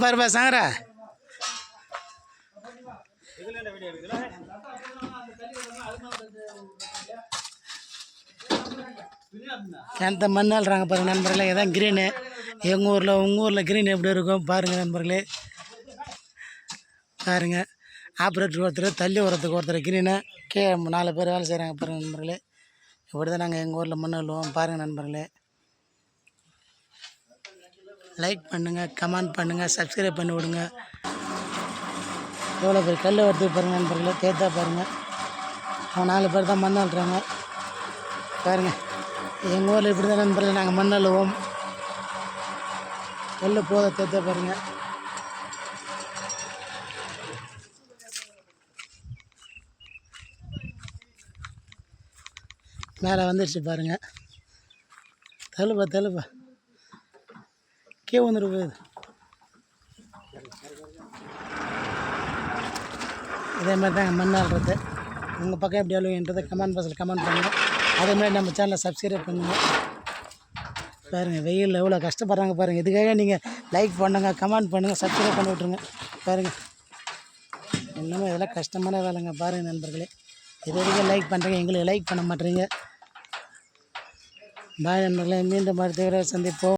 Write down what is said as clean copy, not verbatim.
பாருப்பா சாங்கரா கிணத்த மண் அள்ளுறாங்க பாருங்கள் நண்பர்களே. இதான் க்ரீனு எங்கள் ஊரில். உங்கள் ஊரில் க்ரீன் எப்படி இருக்கும் பாருங்கள் நண்பர்களே. பாருங்கள் ஆப்ரேட்டர் ஒருத்தர், தள்ளி உரத்துக்கு ஒருத்தர் க்ரீனு, 4 பேர் வேலை செய்கிறாங்க பாருங்கள் நண்பர்களே. இப்படி தான் நாங்கள் எங்கள் ஊரில் மண் அள்ளுவோம் பாருங்கள் நண்பர்களே. லைக் பண்ணுங்கள், கமெண்ட் பண்ணுங்கள், சப்ஸ்கிரைப் பண்ணி விடுங்க. எவ்வளோ பேர் கல் வருது பாருங்கள் நண்பர்களே. தேத்தா பாருங்கள். அவன் 4 பேர் தான் மண் அள்ளுறாங்க பாருங்கள். எங்கள் ஊரில் இப்படி தான் நண்பர்களே நாங்கள் மண் அள்ளுவோம். கல் போத தேத்தா பாருங்கள். மேலே வந்துடுச்சு பாருங்கள். தழுப்பா கீழே வந்துட்டு போகுது. இதேமாதிரி தாங்க மண் அள்ளுறது. உங்கள் பக்கம் எப்படி அழுவுன்றதை கமெண்ட் பாக்ஸில் கமெண்ட் பண்ணுங்கள். அதேமாதிரி நம்ம சேனலை சப்ஸ்கிரைப் பண்ணுங்கள். பாருங்கள் வெயிலில் எவ்வளோ கஷ்டப்படுறாங்க பாருங்கள். இதுக்காக நீங்கள் லைக் பண்ணுங்கள், கமெண்ட் பண்ணுங்கள், சப்ஸ்கிரைப் பண்ணி விட்ருங்க. பாருங்கள் இன்னுமே இதெல்லாம் கஷ்டமான வேலைங்க பாருங்கள் நண்பர்களே. இது வரைக்கும் லைக் பண்ணுறீங்க, எங்களுக்கு லைக் பண்ண மாட்டேறீங்க. பாய் நண்பர்களே, மீண்டும் அடுத்த வீடியோவில் சந்திப்போம்.